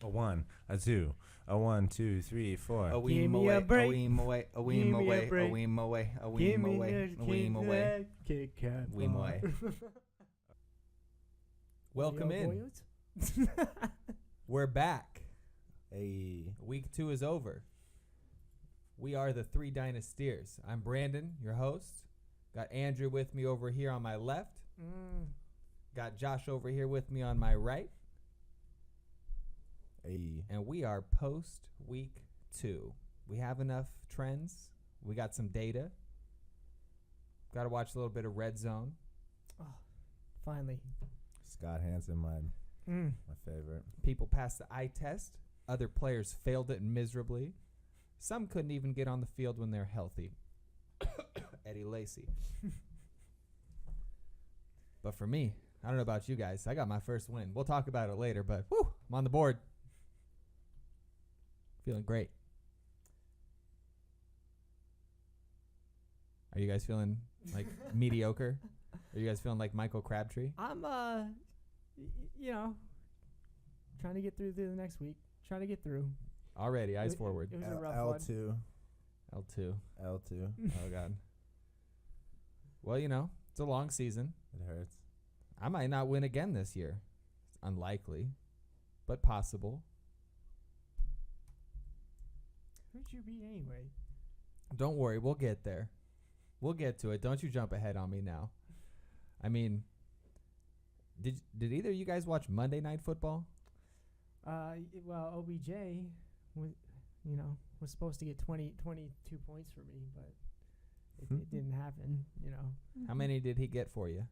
A 1, a 2, a 1, 2, 3, 4. A Give weem me away, a a break. weem away, a Give weem me a away, a break. weem away, a Give weem me away, a a weem away. Kit Kat Weem bar. away. Welcome Yo, in. boys. We're back. Hey. Week 2 is over. We are the 3Dynasteers. I'm Brandon, your host. Got Andrew with me over here on my left. Got Josh over here with me on my right. Hey. And we are post week 2. We have enough trends. We got some data. Got to watch a little bit of Red Zone. Oh, finally. Scott Hansen, my favorite. People passed the eye test. Other players failed it miserably. Some couldn't even get on the field when they're healthy. Eddie Lacy. But for me, I don't know about you guys. I got my first win. We'll talk about it later, but whew, I'm on the board. Feeling great. Are you guys feeling like mediocre? Are you guys feeling like Michael Crabtree? I'm, trying to get through the next week. Trying to get through. Already, eyes forward. It was a rough one. L2. L2. L2. Oh, God. Well, it's a long season. It hurts. I might not win again this year. It's unlikely, but possible. Who'd you beat anyway? Don't worry, we'll get there. We'll get to it. Don't you jump ahead on me now. I mean, did either of you guys watch Monday Night Football? Well, OBJ was supposed to get 22 points for me, but it didn't happen, How many did he get for you?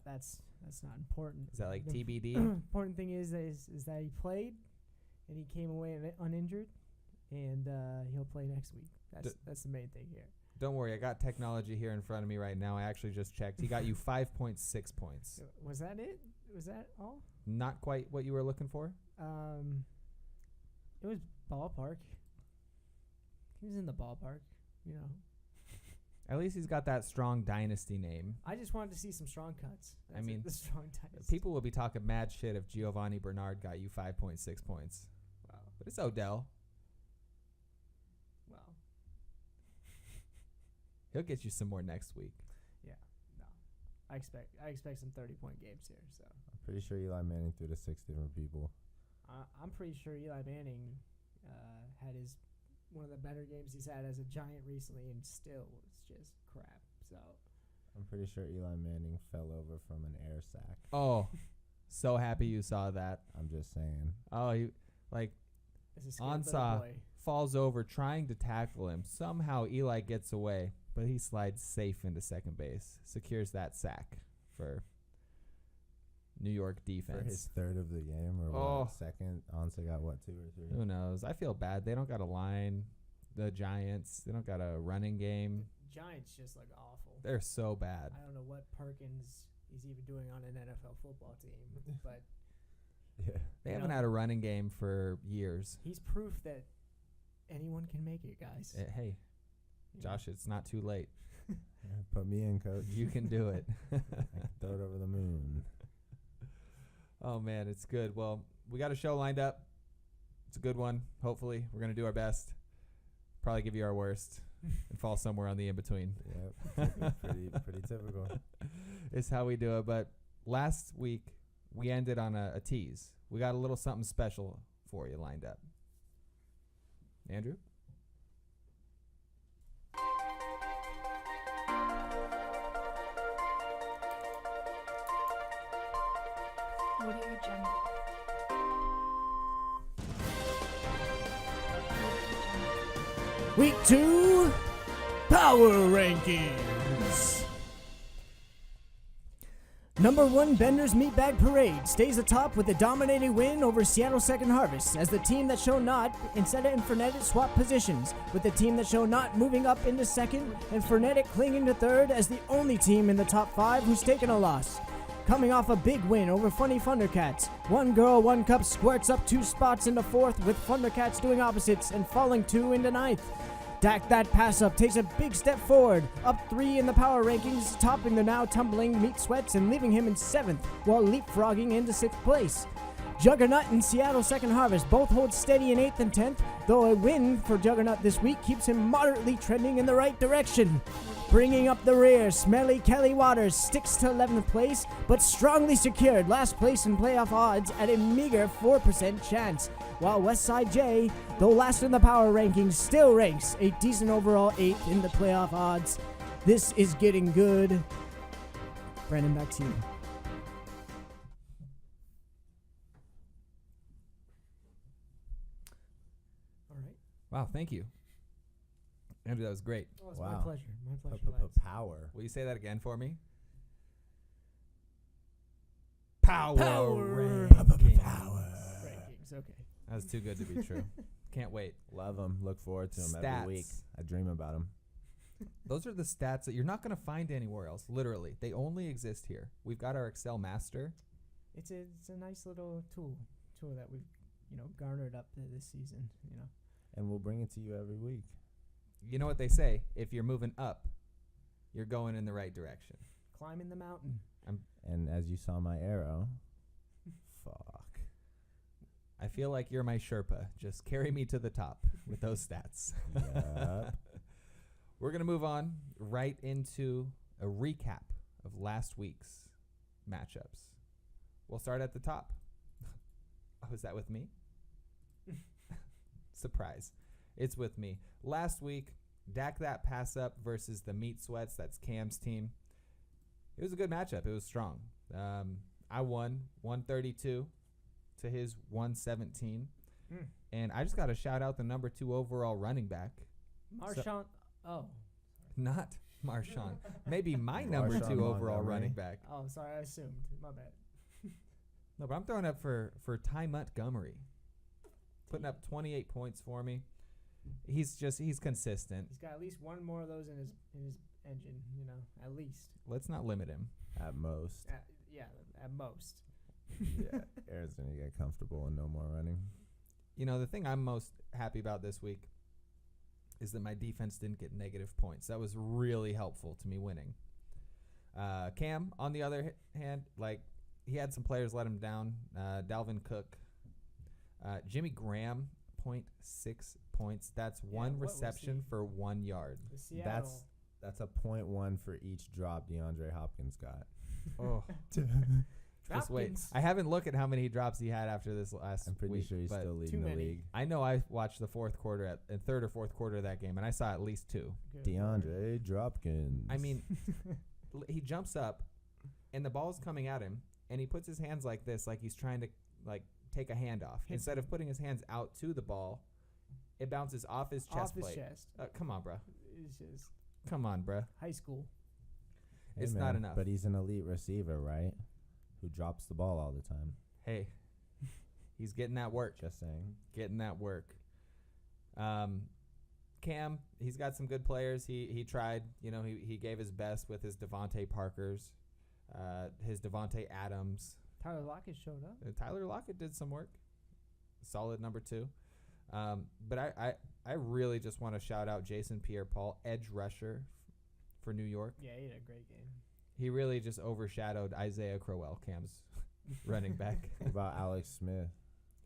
That's not important. Is that like The TBD? important thing is that he played and he came away uninjured, and he'll play next week. That's the main thing here. Don't worry, I got technology here in front of me right now. I actually just checked. He got you 5.6 points. Was that it? Was that all? Not quite what you were looking for? It was ballpark. He was in the ballpark, At least he's got that strong dynasty name. I just wanted to see some strong cuts. The strong dynasty. People will be talking mad shit if Giovanni Bernard got you 5.6 points. Wow. But it's Odell. Well. He'll get you some more next week. Yeah. No. I expect some 30-point games here. So I'm pretty sure Eli Manning threw to 6 different people. I'm pretty sure Eli Manning had one of the better games he's had as a Giant recently, and still was just crap. So I'm pretty sure Eli Manning fell over from an air sack. Oh, so happy you saw that. I'm just saying. Oh, he it's a scared little Ansah boy. falls over trying to tackle him. Somehow Eli gets away, but he slides safe into second base, secures that sack for New York defense. For his third of the game or second, Ansah got 2 or 3? Who knows? I feel bad. They don't got a line. The Giants, they don't got a running game. Giants just look awful. They're so bad. I don't know what Perkins is even doing on an NFL football team, but Yeah. They haven't had a running game for years. he's proof that anyone can make it, guys. Hey, Josh, it's not too late. Put me in, coach. You can do it. I can throw it over the moon. Oh, man, it's good. Well, we got a show lined up. It's a good one. Hopefully, we're going to do our best. Probably give you our worst and fall somewhere on the in-between. Yep. pretty typical. It's how we do it. But last week, we ended on a tease. We got a little something special for you lined up. Andrew? What are your gender? Week 2 Power Rankings. Number 1 Bender's Meatbag Parade stays atop with a dominating win over Seattle Second Harvest as the team that show not instead and Frenetic swap positions, with the team that show not moving up into second and Frenetic clinging to third as the only team in the top 5 who's taken a loss. Coming off a big win over Funny Thundercats, One Girl, One Cup squirts up 2 spots into 4th, with Thundercats doing opposites and falling 2 into 9th. Dak That Pass Up takes a big step forward, up 3 in the power rankings, topping the now tumbling Meat Sweats and leaving him in 7th, while leapfrogging into 6th place. Juggernaut and Seattle Second Harvest both hold steady in 8th and 10th, though a win for Juggernaut this week keeps him moderately trending in the right direction. Bringing up the rear, Smelly Kelly Waters sticks to 11th place, but strongly secured last place in playoff odds at a meager 4% chance, while Westside J, though last in the power rankings, still ranks a decent overall 8th in the playoff odds. This is getting good. Brandon, back to you. All right. Wow, thank you. Andrew, that was great. Oh, it's Wow. my pleasure. My pleasure, lads. Power. Will you say that again for me? Power rankings. Rankings, okay. That was too good to be true. Can't wait. Love them. Look forward to them every week. Stats. I dream about them. Those are the stats that you're not going to find anywhere else. Literally, they only exist here. We've got our Excel master. It's a nice little tool that we've garnered up this season. And we'll bring it to you every week. You know what they say? If you're moving up, you're going in the right direction. Climbing the mountain. And as you saw my arrow, fuck. I feel like you're my Sherpa. Just carry me to the top with those stats. Yep. We're going to move on right into a recap of last week's matchups. We'll start at the top. Oh, is that with me? Surprise. It's with me. Last week, Dak That Pass Up versus the Meat Sweats. That's Cam's team. It was a good matchup. It was strong. I won 132 to his 117. And I just got to shout out the number 2 overall running back. Marshawn. Not Marshawn. Maybe my number Marshawn 2 overall Montgomery. running back. Oh, sorry, I assumed. My bad. No, but I'm throwing up for Ty Montgomery. Putting up 28 points for me. He's consistent. He's got at least one more of those in his engine, at least. Let's not limit him. At most. At most. Yeah. Aaron's going to get comfortable and no more running. The thing I'm most happy about this week is that my defense didn't get negative points. That was really helpful to me winning. Cam, on the other hand, he had some players let him down. Dalvin Cook. Jimmy Graham, 0.6 points. That's one reception for 1 yard. The Seattle. That's a 0.1 for each drop DeAndre Hopkins got. Oh. Just wait. I haven't looked at how many drops he had after this last week. I'm pretty sure he's still leading the league. I know I watched the third or fourth quarter of that game, and I saw at least 2. DeAndre Dropkins. I mean, he jumps up, and the ball's coming at him, and he puts his hands like this, like he's trying to take a handoff. Instead of putting his hands out to the ball, it bounces off his chest plate. Come on, bro. It's just Come on, bro. high school. Hey, It's man, not enough. But he's an elite receiver, right? Who drops the ball all the time. Hey, he's getting that work. Just saying. Getting that work. Cam, he's got some good players. He tried. He gave his best with his Devontae Parkers, his Devontae Adams. Tyler Lockett showed up. Tyler Lockett did some work. Solid number 2. But I really just want to shout out Jason Pierre-Paul, edge rusher for New York. Yeah, he had a great game. He really just overshadowed Isaiah Crowell, Cam's running back. What about Alex Smith?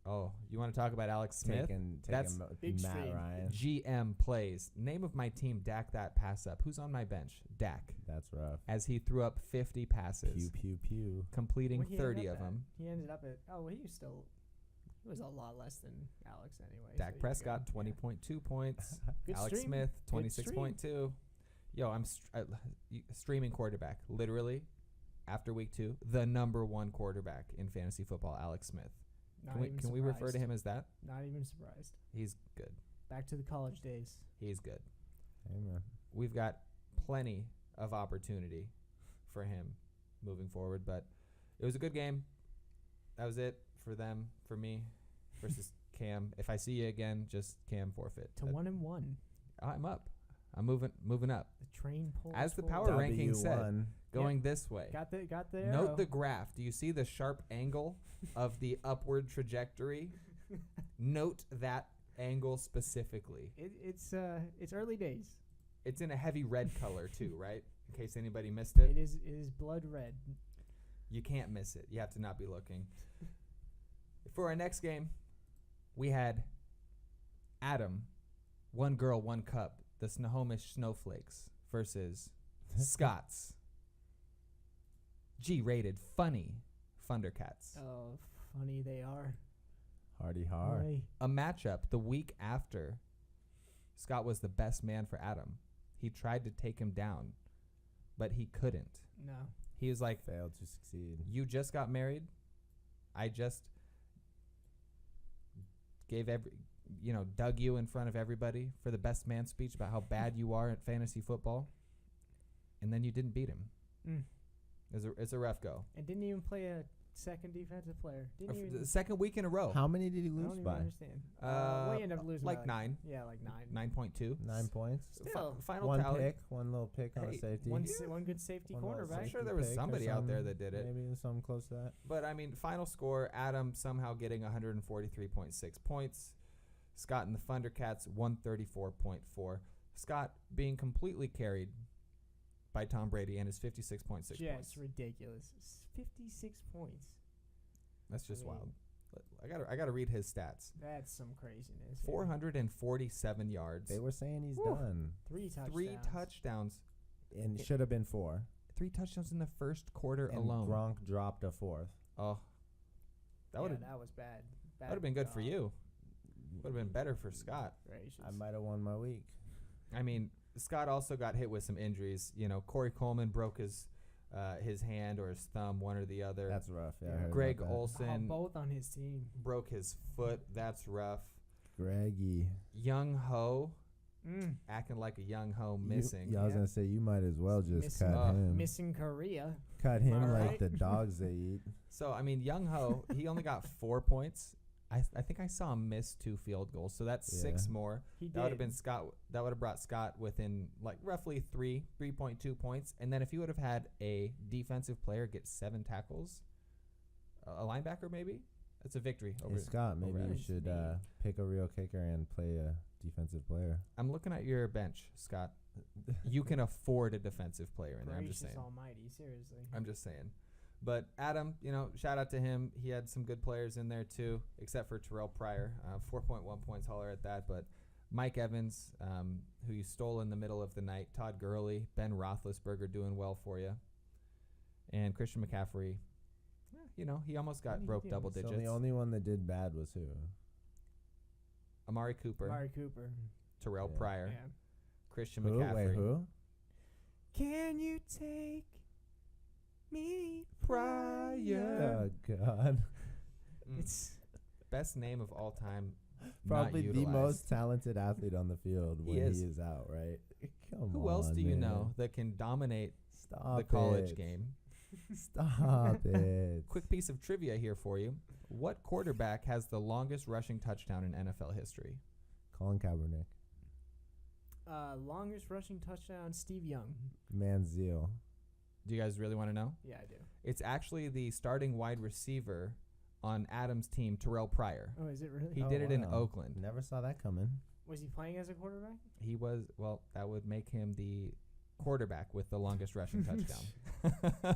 Oh, you want to talk about Alex Smith? That's big Matt stream. Ryan. GM plays. Name of my team, Dak That Pass Up. Who's on my bench? Dak. That's rough. As he threw up 50 passes, Pew, pew, pew. completing What'd he end 30 up of at? them. He ended up at. Oh, he was a lot less than Alex anyway. Dak so Prescott, you go. 20.2 points. Good Alex stream. Smith, Good 26.2. Yo, I'm streaming quarterback. Literally, after week 2, the number 1 quarterback in fantasy football, Alex Smith. Can we refer to him as that? Not even surprised. He's good. Back to the college days. He's good. Amen. We've got plenty of opportunity for him moving forward, but it was a good game. That was it for them, for me, versus Cam. If I see you again, just Cam forfeit. To 1-1. I'm up. I'm moving up. The train pulls As the forward. power ranking said, W1. going this way. Got the arrow. Note the graph. Do you see the sharp angle of the upward trajectory? Note that angle specifically. It's early days. It's in a heavy red color too, right? In case anybody missed it. It is blood red. You can't miss it. You have to not be looking. For our next game, we had Adam, One Girl, One Cup, the Snohomish Snowflakes versus Scott's G-rated funny Thundercats. Oh, funny they are. Hardy har. Boy. A matchup the week after Scott was the best man for Adam. He tried to take him down, but he couldn't. No. He was like, Failed to succeed. you just got married. I just dug you in front of everybody for the best man speech about how bad you are at fantasy football. And then you didn't beat him. Mm. It's a rough go. And didn't even play a second defensive player. Didn't even. The second week in a row. How many did he I lose don't even by? understand. We ended up losing like by 9. Yeah, like 9. 9.2. 9 points. Still. Final One tally. pick, one little pick on a Hey, safety. One good safety One little cornerback. I'm sure safety there was pick or somebody out there some- that did it. Maybe something close to that. But, I mean, final score, Adam somehow getting 143.6 points. Scott and the Thundercats, 134.4. Scott being completely carried by Tom Brady and his 56.6 points. Just ridiculous. 56 points. That's just I mean- wild. I gotta read his stats. That's some craziness. 447 yards. They were saying he's Woo. done. 3 touchdowns. 3 touchdowns. And it should have been 4. 3 touchdowns in the first quarter And alone. Gronk dropped a 4th. Oh, that would have that was bad. been good for you. Would have been better for Scott. Gracious. I might have won my week. I mean, Scott also got hit with some injuries. You know, Corey Coleman broke his hand or his thumb, one or the other. That's rough. Yeah, I heard Greg about that. Olson both on his team. broke his foot. That's rough. Greggy. Young Ho Mm. acting like a young Ho missing. Yeah, I was Yeah. going to say, you might as well just Missing- cut him. Missing Korea. Cut him Am I like right? the dogs they eat. So, I mean, Young Ho, he only got 4 points. I think I saw him miss 2 field goals, so that's Yeah. 6 more. He That would have did. been Scott. That would have brought Scott within like roughly 3.2 points. And then if he would have had a defensive player get 7 tackles, a linebacker maybe, that's a victory over. Hey, Scott, maybe over you Adam. should pick a real kicker and play a defensive player. I'm looking at your bench, Scott. You can afford a defensive player in there. I'm just Gracious saying. almighty, seriously. I'm just saying. But Adam, shout out to him. He had some good players in there too, except for Terrell Pryor, 4.1 points, holler at that. But Mike Evans, who you stole in the middle of the night, Todd Gurley, Ben Roethlisberger doing well for you, and Christian McCaffrey. He almost What did he broke do? double So digits. the only one that did bad was who? Amari Cooper, Amari Cooper. Terrell Yeah. Pryor, Yeah. Christian Who? McCaffrey. Wait, who? Can you take me Pryor. Oh, God. It's Best name of all time. Probably not the utilized. most talented athlete on the field when is. he is out, right? Come Who else on, do you man. know that can dominate Stop the college it. game? Stop it. Quick piece of trivia here for you. What quarterback has the longest rushing touchdown in NFL history? Colin Kaepernick. longest rushing touchdown, Steve Young. Manziel. Do you guys really want to know? Yeah, I do. It's actually the starting wide receiver on Adam's team, Terrell Pryor. Oh, is it really? He Oh, did it in wow. Oakland. Never saw that coming. Was he playing as a quarterback? He was, that would make him the quarterback with the longest rushing touchdown.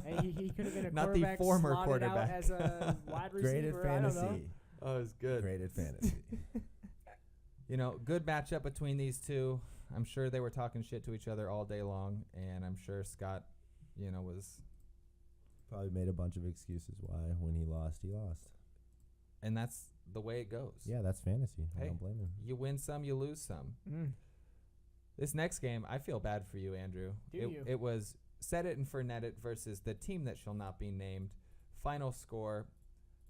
Hey, he could have been a Not the quarterback former slotted quarterback. out as a wide receiver. Great at I don't know. fantasy. Oh, it's good. Great at fantasy. Good matchup between these two. I'm sure they were talking shit to each other all day long, and I'm sure Scott, was, Probably made a bunch of excuses why when he lost, and that's the way it goes. Yeah, that's fantasy. I Hey. don't blame him. You win some, you lose some. Mm. This next game, I feel bad for you, Andrew. Do you? It was Set It and Fernet It versus the team that shall not be named. Final score,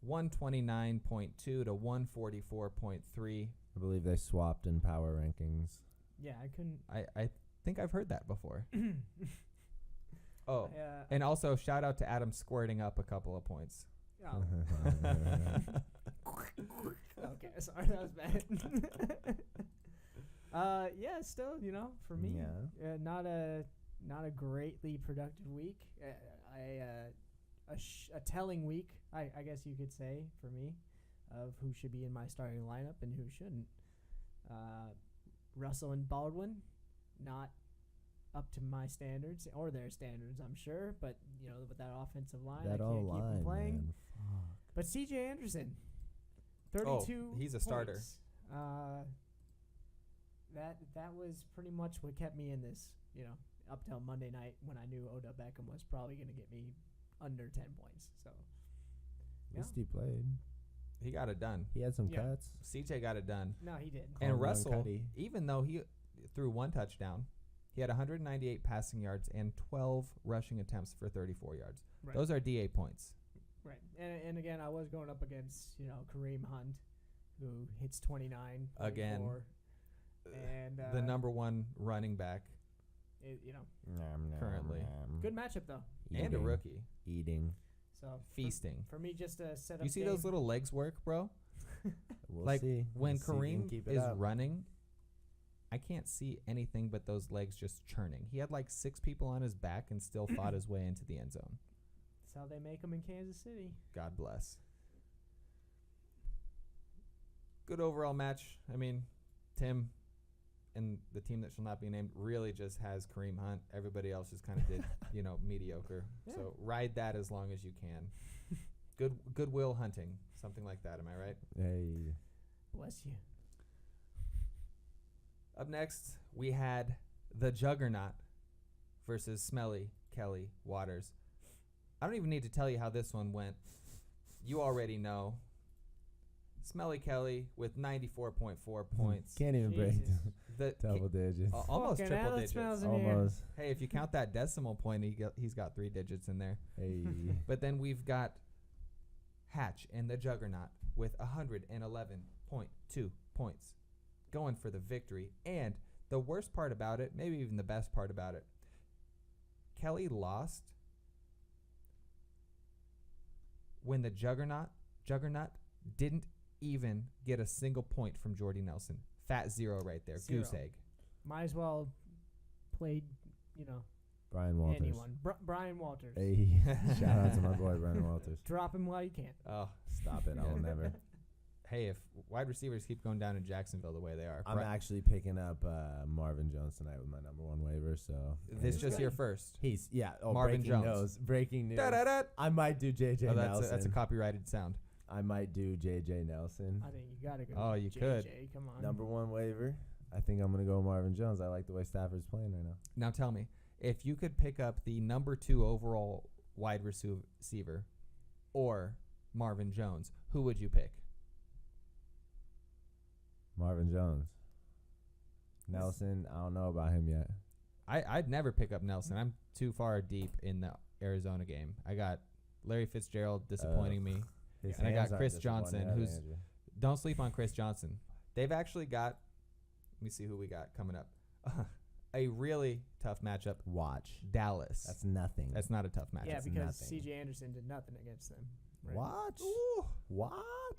129.2 to 144.3. I believe they swapped in power rankings. Yeah, I couldn't. I think I've heard that before. Oh, Yeah. and also shout out to Adam squirting up a couple of points. Oh. Okay, sorry, that was bad. Yeah, still, for me, Yeah. not a greatly productive week. A telling week, I guess you could say, for me, of who should be in my starting lineup and who shouldn't. Russell and Baldwin, not up to my standards or their standards, I'm sure. But with that offensive line, I That can't all keep them line, playing. man. Fuck. But C.J. Anderson, 32 he's a starter. points. That was pretty much what kept me in this, up till Monday night when I knew Odell Beckham was probably going to get me under 10 points. So, At least he played. He got it done. He had some Yeah. cuts. CJ got it done. no, he did. And Conrad Russell, Cuddy. even though he threw one touchdown, he had 198 passing yards and 12 rushing attempts for 34 yards. Right. Those are DA points. Right. And again, I was going up against, Kareem Hunt, who hits 29. Again. 44, and The number one running back currently. good matchup, though. And a rookie. Eating. So Feasting. For me, just a setup. You see those little legs work, bro? We'll Like, see. When We'll see if he can Kareem keep it is up. running, I can't see anything but those legs just churning. He had like 6 people on his back and still fought his way into the end zone. That's how they make them in Kansas City. God bless. Good overall match. I mean, Tim and the team that shall not be named really just has Kareem Hunt. Everybody else just kind of did, mediocre. Yeah. So ride that as long as you can. Goodwill hunting, something like that. Am I right? Hey. Bless you. Up next, we had the Juggernaut versus Smelly Kelly Waters. I don't even need to tell you how this one went. You already know. Smelly Kelly with 94.4 points. Can't even break Jesus. The double digits. almost Fucking triple hell, it digits. smells in here. Almost. Hey, if you count that decimal point, he's got 3 digits in there. Hey. But then we've got Hatch and the Juggernaut with 111.2 points, going for the victory. And the worst part about it, maybe even the best part about it, Kelly lost when the Juggernaut didn't even get a single point from Jordy Nelson. Fat zero right there. Zero. Goose egg. Might as well played, Brian Walters. anyone. Brian Walters. Hey. Shout out to my boy Brian Walters. Drop him while you can. Oh, Stop it. I will never. hey, if wide receivers keep going down in Jacksonville the way they are. I'm actually picking up Marvin Jones tonight with my number 1 waiver. So This He's just good. your first. he's Marvin breaking Jones. Breaking news. Da-da-da. I might do JJ Oh, Nelson. that's a copyrighted sound. I might do JJ Nelson. I think you gotta go. Oh, with you JJ. could. Come on. Number 1 waiver. I think I'm gonna go Marvin Jones. I like the way Stafford's playing right now. Now tell me, if you could pick up the number 2 overall wide receiver or Marvin Jones, who would you pick? Marvin Jones. Nelson, I don't know about him yet. I'd never pick up Nelson. I'm too far deep in the Arizona game. I got Larry Fitzgerald disappointing me. His And I got hands aren't Chris disappointing Johnson, either, who's Andrew. Don't sleep on Chris Johnson. They've actually got, let me see who we got coming up. A really tough matchup. Watch. Dallas. That's nothing. That's not a tough matchup. Yeah, That's because nothing. C.J. Anderson did nothing against them. Right? Watch. Ooh. Watch.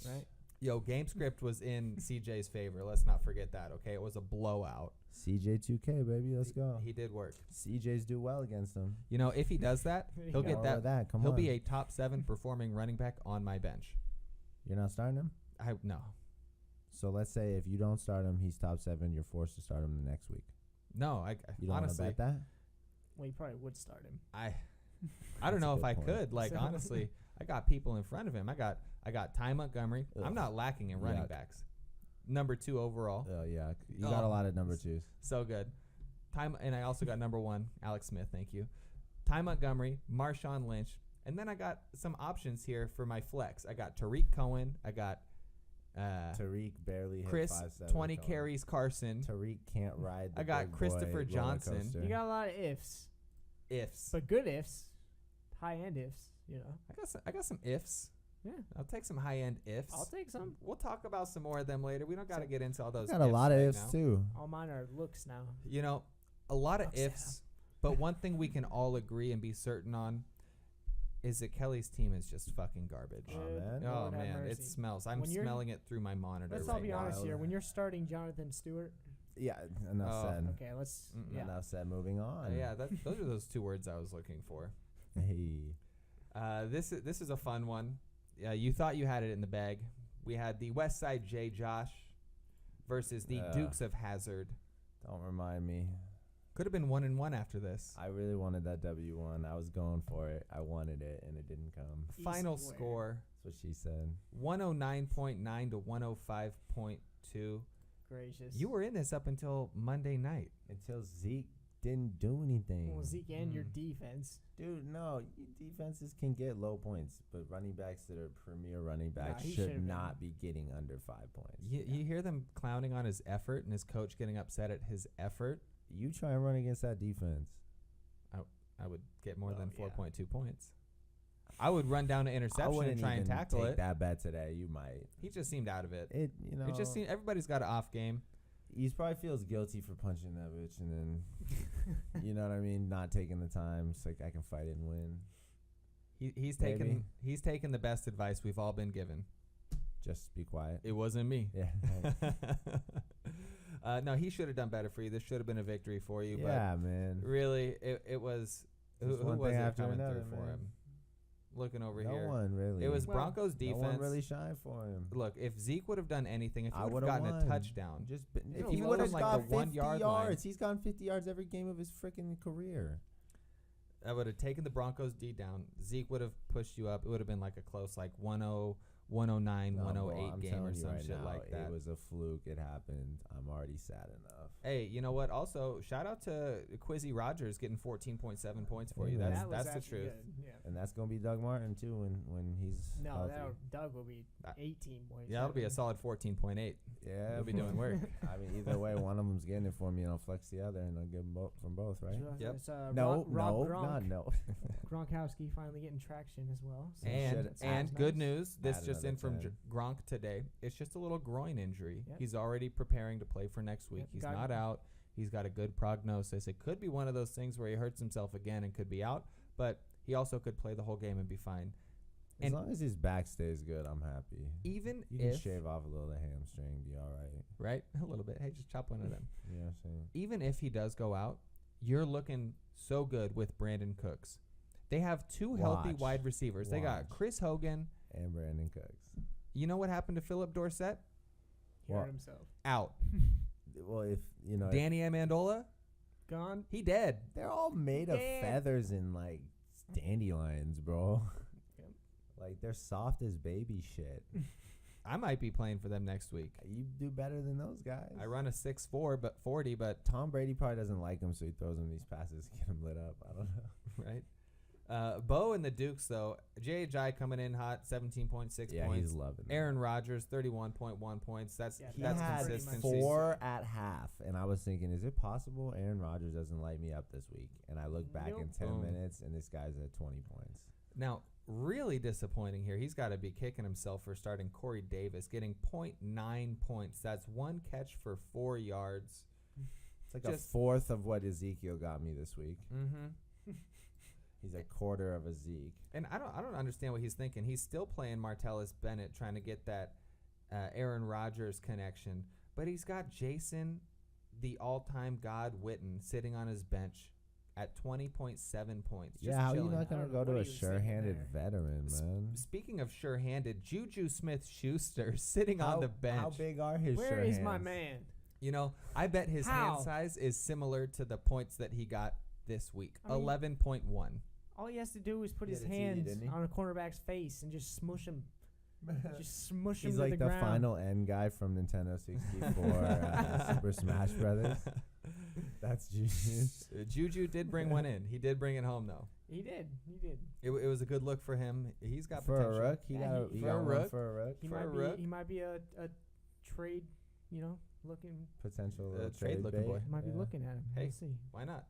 Right? Yo, game script was in CJ's favor. Let's not forget that, okay? It was a blowout. CJ 2K, baby. Let's go. He did work. CJs do well against them. You know, if he does that, he'll get All that. of that. Come He'll on. be a top 7 performing running back on my bench. You're not starting him? No. So let's say if you don't start him, he's top 7. You're forced to start him the next week. No, You don't want to honestly, bet that? Well, you probably would start him. I That's don't a know if good I point. could. Like, So- honestly, I got people in front of him. I got Ty Montgomery. Ugh. I'm not lacking in running Yuck. backs. Number 2 overall. Oh, yeah. You got a lot of number 2s. So good. And I also got number 1, Alex Smith. Thank you. Ty Montgomery, Marshawn Lynch. And then I got some options here for my flex. I got Tariq Cohen. I got Tariq barely hit Chris, 5'7", 20 Cohen. carries Carson. Tariq can't ride the I got big Christopher boy roller Johnson. coaster. You got a lot of ifs, Ifs. but good ifs, high end ifs. I got some ifs. Yeah, I'll take some high-end ifs. I'll take some. We'll talk about some more of them later. We don't got to get into all those got a lot of right ifs, now. too. All mine are looks now. You know, a lot of Fuck Sam. ifs, but one thing we can all agree and be certain on is that Kelly's team is just fucking garbage. Oh, Good man. Oh, Lord have man, it mercy. smells. I'm When you're- smelling it through my monitor Let's right all be now. honest here. Wild. When you're starting Jonathan Stewart, Yeah, enough Oh. said. okay, let's. Mm-mm. Yeah. Enough said. Moving on. Yeah, those are those 2 words I was looking for. Hey. This is a fun one. Yeah, you thought you had it in the bag. We had the West Side J Josh versus the Dukes of Hazzard. Don't remind me. Could have been 1-1 after this. I really wanted that W1. I was going for it. I wanted it, and it didn't come. Easy Final way. score That's what she said. 109.9 to 105.2. Gracious. You were in this up until Monday night. Until Zeke didn't do anything. Well, Zeke and your defense. Dude, no. Defenses can get low points, but running backs that are premier running backs he should should've not be getting under 5 points. You hear them clowning on his effort and his coach getting upset at his effort. You try and run against that defense. I would get more than yeah. 4.2 points. I would run down an interception and try and tackle take it. that bet today. You might. He just seemed out of it. It just seemed everybody's got an off game. He probably feels guilty for punching that bitch, and then you know what I mean, not taking the time. It's like I can fight it and win. He's Maybe. taken the best advice we've all been given. Just be quiet. It wasn't me. Yeah. No, he should have done better for you. This should have been a victory for you. Yeah, man. But really, it was. Who one was thing it after coming another, through for man. him? Looking over No here. one really. It was Well, Broncos defense. No one really shined for him. Look, if Zeke would have done anything, if he I would would've have gotten won. a touchdown, If he he was would on, have like, got the 1 50 yard yards, line. he's gone 50 yards every game of his freaking career. I would have taken the Broncos D down. Zeke would have pushed you up. It would have been like a close, like 1-0, 109, No, 108 bro, I'm game telling or you some right shit now, like that. It was a fluke. It happened. I'm already sad enough. Hey, you know what? Also, shout out to Quizzy Rogers getting 14.7 points for you. Yeah, That's man. that's the actually truth. good, Yeah. And that's gonna be Doug Martin too when he's No, healthy. Doug will be Uh, 18 points. Yeah, that'll be a solid 14.8. Yeah, He'll be doing work. I mean, either way, one of them's getting it for me, and I'll flex the other, and I'll give them both from both, right? Yep. It's, No, Rob no, Gronk. not no. Gronkowski finally getting traction as well. So And that's good nice. news, this Add just in another from 10. Gronk today. It's just a little groin injury. Yep. He's already preparing to play for next week. Yep, He's got not it. out. He's got a good prognosis. It could be one of those things where he hurts himself again and could be out, but he also could play the whole game and be fine. As And long as his back stays good, I'm happy. even You can if, shave off a little of the hamstring, be all right. right, a little bit. Hey, just chop one of them. You know what I'm saying? Even if he does go out, you're looking so good with Brandon Cooks. They have two healthy Watch. wide receivers. They got Watch. Chris Hogan. And Brandon Cooks. You know what happened to Philip Dorsett? He hurt himself. Out. Well, if you know, Danny Amendola, Gone. he dead. they're all made of Yeah. feathers and like dandelions, bro. Yep. Like they're soft as baby shit. I might be playing for them next week. You do better than those guys. I run a 6'4", but 40, but Tom Brady probably doesn't like him, so he throws him these passes to get him lit up. I don't know. right. Bo and the Dukes, though. J.J. coming in hot, 17.6 Yeah, points. he's loving it. Aaron Rodgers, 31.1 points. That's Yeah, He that's had pretty much consistency. 4 at half, and I was thinking, is it possible Aaron Rodgers doesn't light me up this week? And I look back in Nope. 10 Boom. minutes, and this guy's at 20 points. Now, really disappointing here. He's got to be kicking himself for starting Corey Davis, getting 0.9 points. That's one catch for 4 yards. It's like Just- a fourth of what Ezekiel got me this week. Mm-hmm. He's a quarter of a Zeke. And I don't understand what he's thinking. He's still playing Martellus Bennett, trying to get that Aaron Rodgers connection. But he's got Jason, the all-time God Witten, sitting on his bench at 20.7 points. Just Yeah, how are you chilling. not going I to don't go know to what a he was thinking sure-handed there. veteran, man? Speaking of sure-handed, Juju Smith-Schuster sitting on the bench. How big are his Where sure is hands? my man? You know, I bet his How? hand size is similar to the points that he got this week. I mean- 11.1. All he has to do is put He his had a TD, hands didn't he? on a cornerback's face and just smush him. Just smush him He's to like the the ground. final end guy from Nintendo 64 Super Smash Brothers. That's genius. Juju did bring one in. He did bring it home, though. He did. It was a good look for him. He's got For potential. a rook, he Yeah, got he- he for got a one rook. for a rook. He For might a be. rook. He might be a trade. Looking. Potential little trade looking bait. boy. Might be Yeah. looking at him. Hey. Let's see. Why not?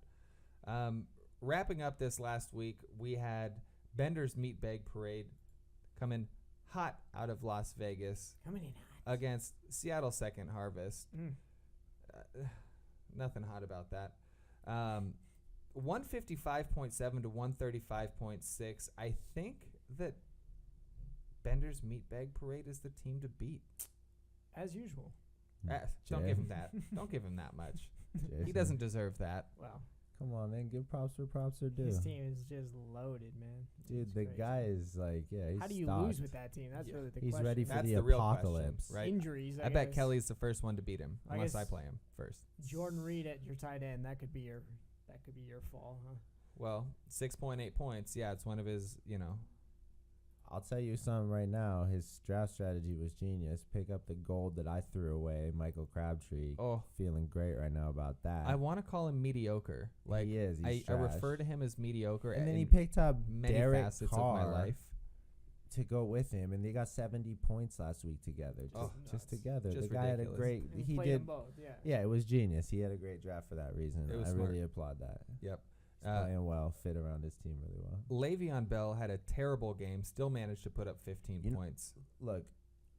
Wrapping up this last week, we had Bender's Meat Bag Parade coming hot out of Las Vegas Coming in hot. against Seattle Second Harvest. Mm. Nothing hot about that. 155.7 to 135.6. I think that Bender's Meat Bag Parade is the team to beat. As usual. Don't Jay. give him that. Don't give him that much. He Jason. doesn't deserve that. Wow. Come on, man. Give props where props are due. His team is just loaded, man. Dude, It's the crazy. guy is like, yeah, he's How do you stocked. lose with that team? That's Yeah. really the He's question. ready for That's the the real apocalypse. question, right? Injuries. I bet guess. Kelly's the first one to beat him, I unless I guess- play him first. Jordan Reed at your tight end. That could be your fall, huh? Well, 6.8 points. Yeah, it's one of his, I'll tell you something right now. His draft strategy was genius. Pick up the gold that I threw away, Michael Crabtree. Oh, Feeling great right now about that. I want to call him mediocre. Like he is. He's I refer to him as mediocre. And then he in picked up many Derek facets Carr of my life. to go with him, and they got 70 points last week together. Just together. Just the guy had a ridiculous. great. And He played did. them both. Yeah. Yeah, it was genius. He had a great draft for that reason. It was I smart. really applaud that. Yep. He's playing well, fit around his team really well. Le'Veon Bell had a terrible game, still managed to put up 15 points. Look,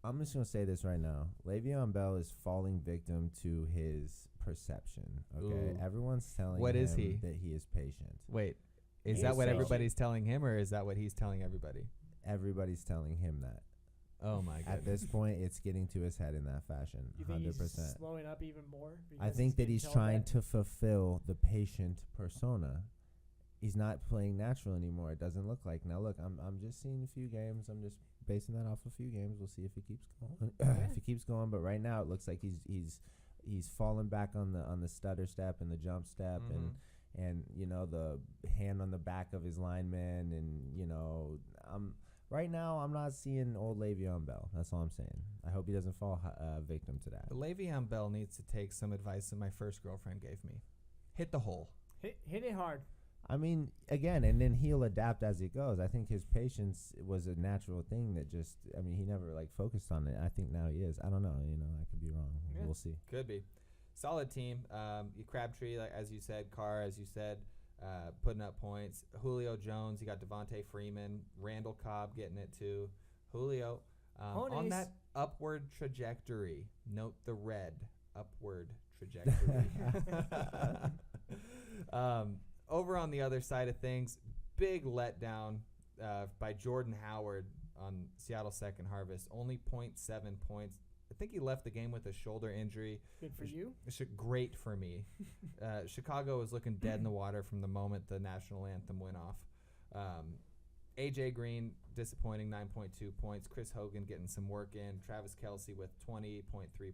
I'm just going to say this right now. Le'Veon Bell is falling victim to his perception, okay? Ooh. Everyone's telling What him is he? that he is patient. Wait, is He that is what patient. everybody's telling him, or is that what he's telling everybody? Everybody's telling him that. Oh, my At goodness. this point, it's getting to his head in that fashion, You think 100%. he's slowing up even more? I because think that being he's told trying that? to fulfill the patient persona. He's not playing natural anymore. It doesn't look like. Now look, I'm just seeing a few games. I'm just basing that off a few games. We'll see if he keeps going. If he keeps going, but right now it looks like he's fallen back on the stutter step and the jump step and you know the hand on the back of his lineman and you know right now I'm not seeing old Le'Veon Bell. That's all I'm saying. I hope he doesn't fall victim to that. But Le'Veon Bell needs to take some advice that my first girlfriend gave me. Hit the hole. Hit it hard. I mean, again, and then he'll adapt as it goes. I think his patience was a natural thing that just, I mean, he never, like, focused on it. I think now he is. I don't know. You know, I could be wrong. Yeah. We'll see. Could be. Solid team. Crabtree, like, as you said, Carr, as you said, putting up points. Julio Jones, you got Devontae Freeman. Randall Cobb getting it, too. Julio, on that upward trajectory. Note the red. Upward trajectory. Over on the other side of things, big letdown by Jordan Howard on Seattle Second Harvest. Only 0.7 points. I think he left the game with a shoulder injury. Good for you. Great for me. Chicago was looking dead in the water from the moment the national anthem went off. A.J. Green, disappointing, 9.2 points. Chris Hogan getting some work in. Travis Kelce with 20.3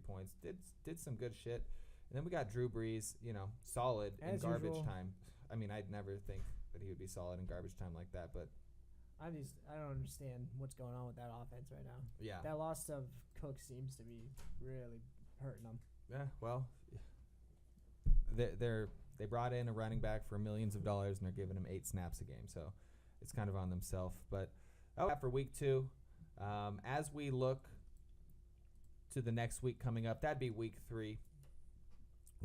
points. Did some good shit. And then we got Drew Brees, you know, solid in garbage usual. time. I mean, I'd never think that he would be solid in garbage time like that, but I don't understand what's going on with that offense right now. yeah. That loss of Cook seems to be really hurting them. Yeah, well, they brought in a running back for millions of dollars, and they're giving him 8 snaps a game, so it's kind of on themselves. But for week 2, as we look to the next week coming up, that'd be week 3.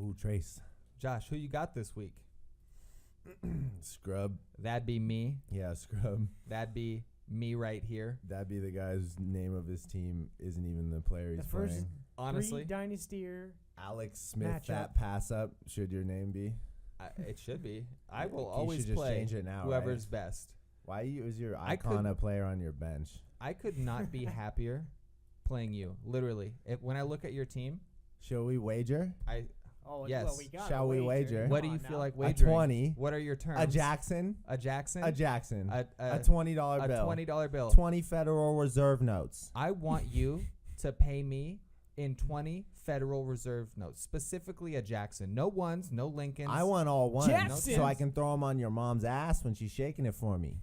Ooh, Trace. Josh, who you got this week? Scrub. That'd be me. Yeah, Scrub. That'd be me right here. That'd be the guy whose name of his team isn't even the player he's The first playing. Honestly, 3Dynasteer. Alex Smith, matchup. that pass up should your name be. it should be. I will You always should just play change it now, whoever's right? best. Why is your I could- icon a player on your bench? I could not be happier playing you. Literally, when I look at your team, Shall we wager? Oh, Yes. well, we got Shall we wager? what Come do you on feel now. like A wagering? 20. What are your terms? A Jackson. A Jackson. A Jackson. A $20 bill. $20 bill. 20 Federal Reserve notes. I want you to pay me in 20 Federal Reserve notes, specifically a Jackson. No ones, no Lincolns. I want all ones Jacksons. so I can throw them on your mom's ass when she's shaking it for me.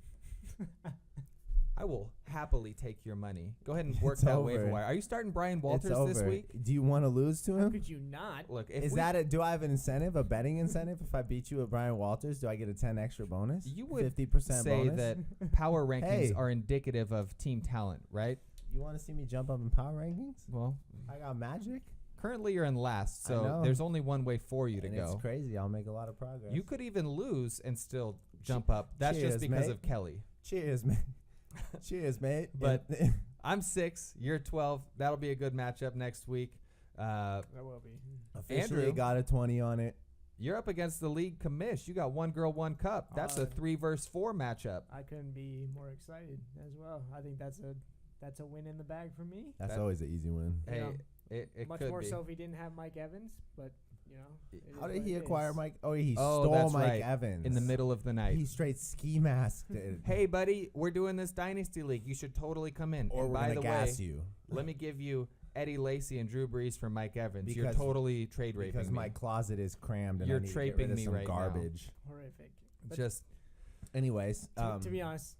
I will happily take your money. Go ahead and work It's that over. waiver wire. Are you starting Brian Walters it's over. this week? Do you want to lose to How him? could you not? Look, Do I have an incentive, a betting incentive? If I beat you at Brian Walters, do I get a 10 extra bonus? You would 50% say bonus? that power rankings Hey. are indicative of team talent, right? You want to see me jump up in power rankings? Well, I got magic. currently you're in last, I so know. there's only one way for you to And go. It's crazy. I'll make a lot of progress. You could even lose and still jump up. That's just Cheers, because mate. of Kelly. Cheers, mate. Cheers, mate. But I'm 6. You're 12. That'll be a good matchup next week. That will be. officially Andrew. got a 20 on it. You're up against the league commish. You got 1 girl, 1 cup. That's a 3 versus 4 matchup. I couldn't be more excited as well. I think that's a win in the bag for me. That's That- always an easy win. Hey, Yeah. it Much could more be. so if he didn't have Mike Evans, but you know. it is How what did he it acquire is. Mike? Oh, he Oh, stole that's Mike right. Evans In the middle of the night. He straight ski masked it. Hey, buddy, we're doing this Dynasty League. You should totally come in. Or and we're by gonna the gas way, you let me give you Eddie Lacy and Drew Brees for Mike Evans. You're Because- totally trade raping because me. my closet is crammed and You're I need to get traping rid of me some right now. garbage. Horrific. But Just Anyways, to be honest,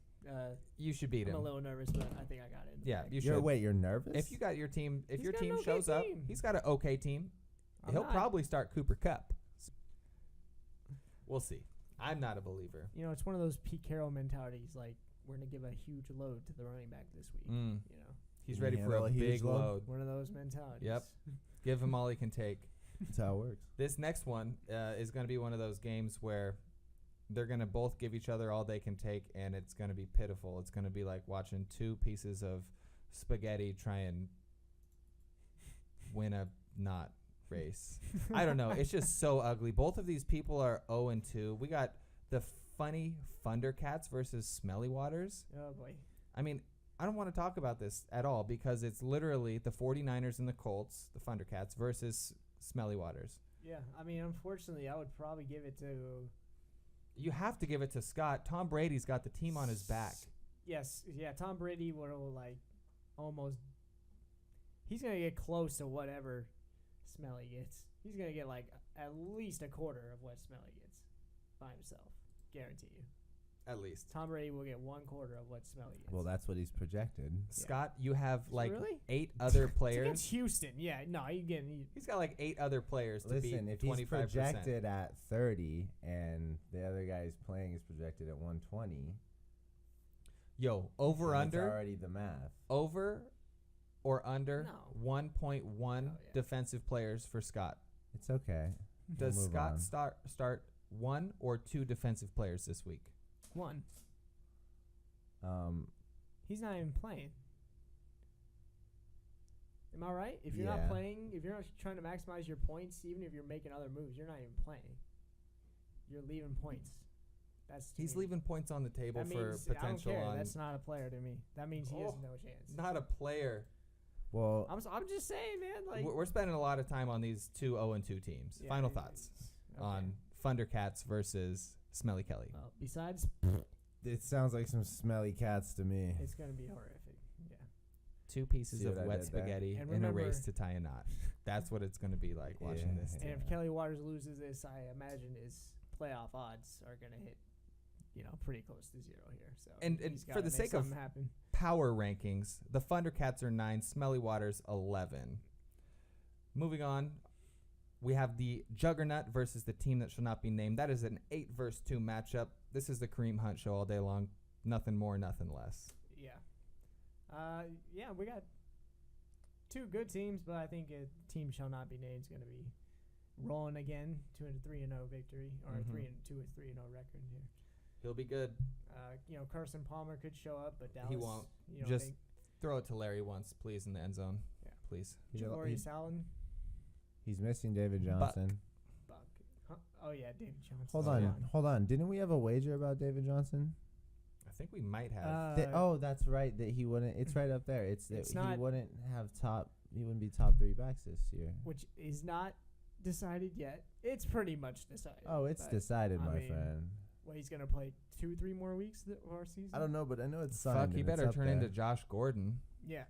You should beat I'm him. a little nervous, but I think I got it. Yeah, you should. You're nervous? If you got your team, if He's your got an team okay shows up, team. he's got an okay team. I'm He'll not. probably start Cooper Cup. We'll see. I'm not a believer. You know, it's one of those Pete Carroll mentalities. Like, we're gonna give a huge load to the running back this week. You know, He's Can ready he for handle a a huge big load? load. one of those mentalities. Yep. Give him all he can take. That's how it works. This next one is going to be one of those games where they're going to both give each other all they can take, and it's going to be pitiful. It's going to be like watching two pieces of spaghetti try and win a knot race. I don't know. It's just so ugly. Both of these people are 0-2. We got the funny Thundercats versus Smelly Waters. Oh boy. I mean, I don't want to talk about this at all because it's literally the 49ers and the Colts, the Thundercats, versus Smelly Waters. Yeah. I mean, unfortunately, I would probably give it to. You have to give it to Scott. Tom Brady's got the team on his back. Yes. Yeah. Tom Brady will like almost. He's gonna get close to whatever Smelly gets. He's gonna get like at least a quarter of what Smelly gets by himself. Guarantee you. At least. Tom Brady will get 1/4 of what Smelly gets. Well, that's what he's projected. Scott, you have like Really? 8 other It's players. against Houston. Yeah. No, you get. He's got like 8 other players to Listen, beat if he's 25%. projected at 30 and the other guy he's playing is projected at 120, Yo, over then under, it's already the math. over or under No. 1.1 Oh, yeah. defensive players for Scott. It's okay. Does We'll move Scott on. start 1 or 2 defensive players this week? 1. Um, He's not even playing. Am I right? If you're Yeah. not playing, if you're not trying to maximize your points, even if you're making other moves, you're not even playing. You're leaving points. That's to He's me. leaving points on the table That for means, potential I don't care. on. That's not a player to me. That means he has Oh, no chance. Not a player. well, I'm just saying, man. Like We're spending a lot of time on these 2 0-2 teams. Yeah, Final it- thoughts okay. on Thundercats versus Smelly Kelly. Well, besides, it sounds like some smelly cats to me. it's gonna be horrific. Yeah. 2 pieces See of what I wet did there? spaghetti And in a race remember- to tie a knot. That's what it's going to be like watching Yeah. this And team. if Kelly Waters loses this, I imagine his playoff odds are gonna hit, pretty close to 0 here. So And he's for gotta the make sake of something happen. Power rankings, the Thundercats are 9, Smelly Waters 11. Moving on, we have the Juggernaut versus the team that shall not be named. That is an 8-2 matchup. This is the Kareem Hunt show all day long. Nothing more, nothing less. Yeah. Yeah, we got 2 good teams, but I think a team shall not be named is going to be rolling again to a 3-0 victory or Mhm. 3-0 record here. He'll be good. Carson Palmer could show up, but Dallas. He won't. You don't Just think throw it to Larry once, please, in the end zone. Yeah. Please. Javorius Allen, He's missing David Johnson. Buck. Huh? Oh yeah, David Johnson. Hold Oh, on, yeah. hold on. Didn't we have a wager about David Johnson? I think we might have. That's right. That he wouldn't. It's right up there. It's that It's he not- wouldn't have top. He wouldn't be top 3 backs this year. which is not decided yet. It's pretty much decided. Oh, it's but decided, I my mean, friend. Well, he's gonna play 2-3 more weeks of our season. I don't know, but I know it's Fuck, signed. he and better it's up turn there. into Josh Gordon. Yeah.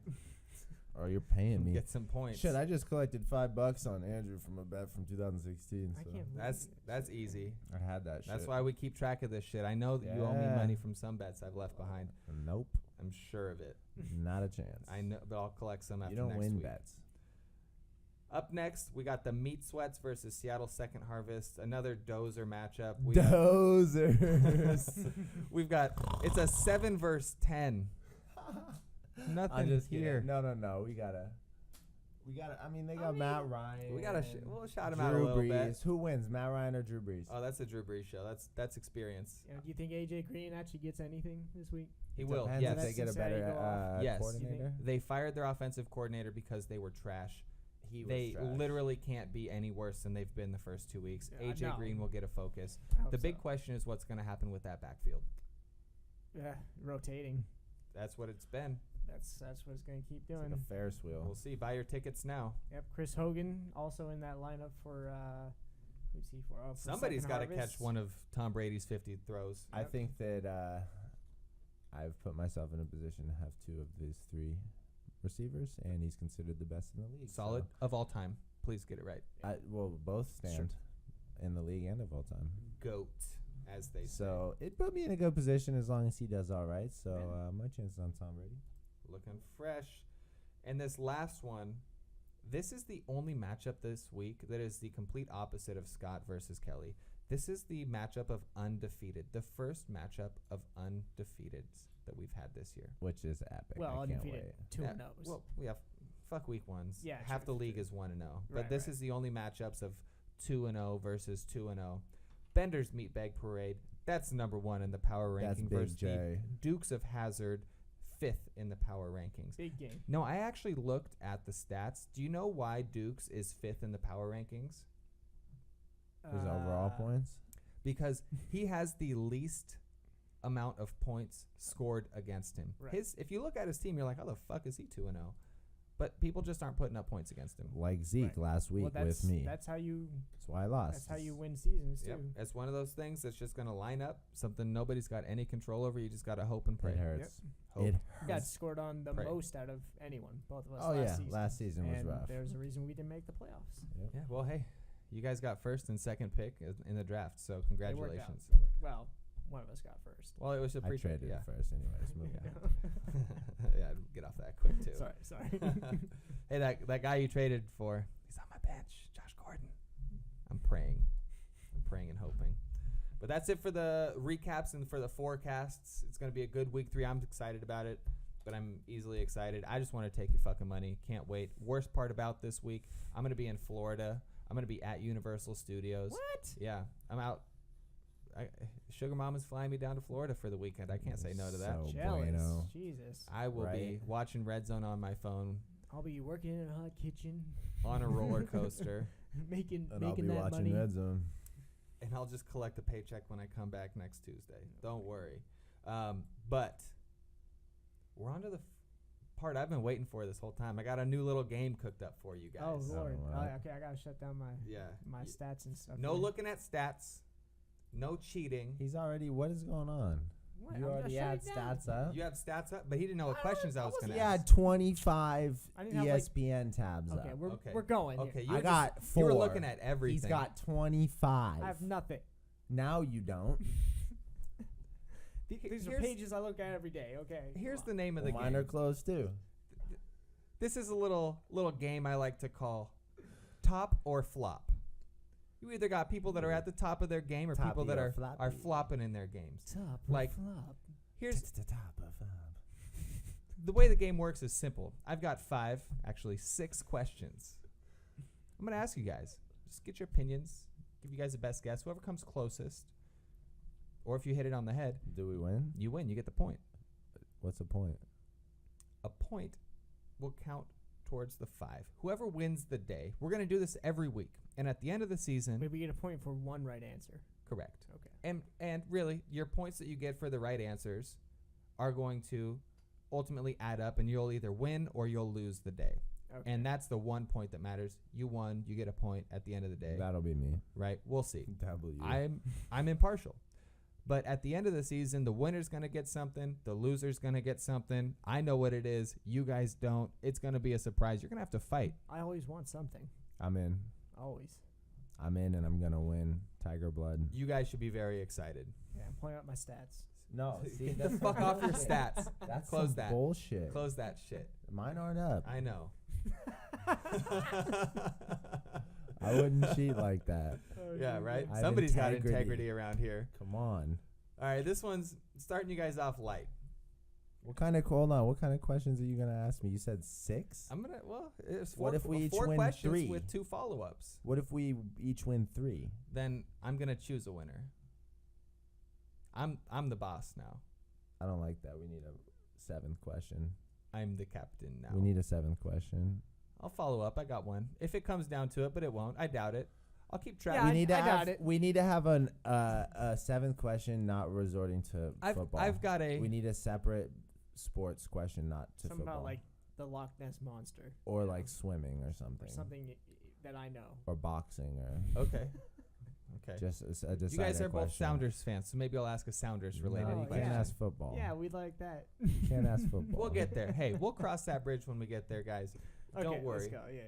Or you're paying me. Get some points. Shit, I just collected $5 on Andrew from a bet from 2016. I So can't believe That's it. easy. I had that shit. That's why we keep track of this shit. I know that you owe me Yeah. money from some bets I've left behind. Nope, I'm sure of it. not a chance. I know, but I'll collect some after You don't next win week. bets. Up next, we got the Meat Sweats versus Seattle Second Harvest. Another dozer matchup. Dozers. We've got it's a 7-10. Nothing I'm just here. kidding. No. We gotta. I mean, they got Matt Ryan. We gotta we'll shout him Drew out a little Brees. bit. Who wins, Matt Ryan or Drew Brees? Oh, that's a Drew Brees show. That's experience. Do you think AJ Green actually gets anything this week? He will. Depends Yes. if they get a Cincinnati better go off. Yes. coordinator. They fired their offensive coordinator because they were trash. He was They trash. literally can't be any worse than they've been the first 2 weeks. Yeah, AJ no. Green will get a focus. I hope The big so. question is what's going to happen with that backfield. Yeah, rotating. That's what it's been. That's what it's gonna keep It's doing. like a Ferris wheel. We'll see. Buy your tickets now. Yep, Chris Hogan also in that lineup for who's he for? Oh, for Somebody's got got to catch one of Tom Brady's 50 throws. I think that I've put myself in a position to have 2 of these 3 receivers, and he's considered the best in the league. Solid of all time. Please get it right. Both stand in the league and of all time. GOAT. as they say. So it put me in a good position as long as he does all right. So my chances on Tom Brady. Looking fresh. And this last one, this is the only matchup this week that is the complete opposite of Scott versus Kelly. This is the matchup of undefeated, the first matchup of undefeateds that we've had this year. Which is epic. Well, I can't undefeated wait. 2-0s. Well, we have fuck week ones. Yeah, half true, the league true. is 1-0. But Right, this right. is the only matchups of 2-0 versus 2-0. Bender's Meatbag Parade. That's number one in the power That's ranking Big versus the J. Dukes of Hazzard, 5th in the power rankings. Big game. No, I actually looked at the stats. Do you know why Dukes is 5th in the power rankings? His overall points. Because he has the least amount of points scored against him. Right. If you look at his team, you're like, how the fuck is he 2-0? But people just aren't putting up points against him. Like Zeke Right. last week with me. That's how you. That's why I lost. That's how you win seasons Yep. too. It's one of those things that's just going to line up, something nobody's got any control over. You just got to hope and pray. It hurts. Hope. It We got hurts. scored on the Pray. most out of anyone, both of us. Oh last yeah, season. last season was and rough. there's a reason we didn't make the playoffs. Yeah, well, hey, you guys got first and second pick in the draft, so They worked out. congratulations. Well, one of us got first. Well, it was a I pre-pick, traded yeah. it first, anyways. Moving on. Yeah, get off that quick, too. Sorry. Hey, that guy you traded for, he's on my bench, Josh Gordon. I'm praying and hoping. But that's it for the recaps and for the forecasts. It's going to be a good week 3. I'm excited about it, but I'm easily excited. I just want to take your fucking money. Can't wait. Worst part about this week, I'm going to be in Florida. I'm going to be at Universal Studios. What? Yeah, I'm out. Sugar Mama's flying me down to Florida for the weekend. I can't say no to that. So Jealous. bueno. Jesus. I will be Right. watching Red Zone on my phone I'll be working in a hot kitchen, on a roller coaster, making And I'll be that watching money. Red Zone. and I'll just collect a paycheck when I come back next Tuesday. Don't worry. But we're on to the part I've been waiting for this whole time. I got a new little game cooked up for you guys. Oh Lord. Oh, wow. Okay, I gotta shut down my Yeah. stats and stuff. No here. looking at stats. No cheating. He's already. What is going on? What? You I'm already just had shutting down. stats up. You have stats up, but he didn't know what questions I was going He to had ask. 25 I didn't have, like- ESPN tabs Okay, up. we're going. here. Okay, I got 4. You were looking at everything. He's got 25. I have nothing. Now you don't. These are Here's- pages I look at every day. Okay. Here's come the on. name of Well, the mine are game. closed too. This is a little game I like to call top or flop. You either got people that are at the top of their game or people Toppy that or are floppy. flopping in their games. Top Like- flop. Here's Top of the way the game works is simple. I've got 6 questions. I'm going to ask you guys. Just get your opinions. Give you guys the best guess. Whoever comes closest, or if you hit it on the head, Do we win? you win. You get the point. What's the point? A point will count towards the 5. Whoever wins the day, we're going to do this every week. And at the end of the season, Maybe we get a point for one right answer. correct. Okay. And really, your points that you get for the right answers are going to ultimately add up, and you'll either win or you'll lose the day. Okay. And that's the one point that matters. You won. You get a point at the end of the day. That'll be me. Right? We'll see. W. I'm impartial. But at the end of the season, the winner's going to get something. The loser's going to get something. I know what it is. You guys don't. It's going to be a surprise. You're going to have to fight. I always want something. I'm in. Always. I'm in, and I'm gonna win. Tiger blood. You guys should be very excited. Yeah, I'm pointing out my stats. No, Get the fuck off your stats. That's Close some that. bullshit. Close that shit. Mine aren't up. I know. I wouldn't cheat like that. Yeah, right? I have Somebody's got integrity. integrity around here. Come on. All right, this one's starting you guys off light. What kind of questions are you gonna ask me? You said 6. I'm going to, it's What if we each 4 win questions 3? with 2 follow-ups. What if we each win 3? Then I'm going to choose a winner. I'm the boss now. I don't like that. We need a 7th question. I'm the captain now. We need a 7th question. I'll follow up. I got one. If it comes down to it, but it won't. I doubt it. I'll keep track. Yeah, we need to I have. got it. We need to have a 7th question, not resorting to football. I've got a. We need a separate sports question, not to Something football. about like the Loch Ness monster. or like swimming or something. Or something that I know. Or boxing or Okay. Okay. just a You guys decider are both question. Sounders fans, so maybe I'll ask a Sounders related No, you question. can't ask football. Yeah, we'd like that. You can't ask football. We'll get there. Hey, we'll cross that bridge when we get there, guys. Okay, Don't worry. Let's go. Yeah.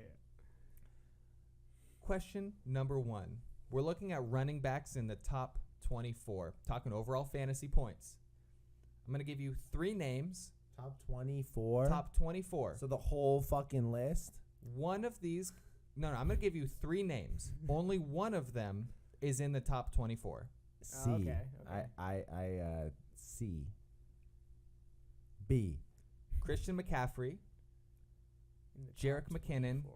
Question number 1. We're looking at running backs in the top 24. Talking overall fantasy points. I'm going to give you 3 names. Top 24? Top 24. So the whole fucking list? One of these. No, I'm going to give you 3 names. Only one of them is in the top 24. C. Okay. C. B. Christian McCaffrey, In the top Jerick McKinnon, 24.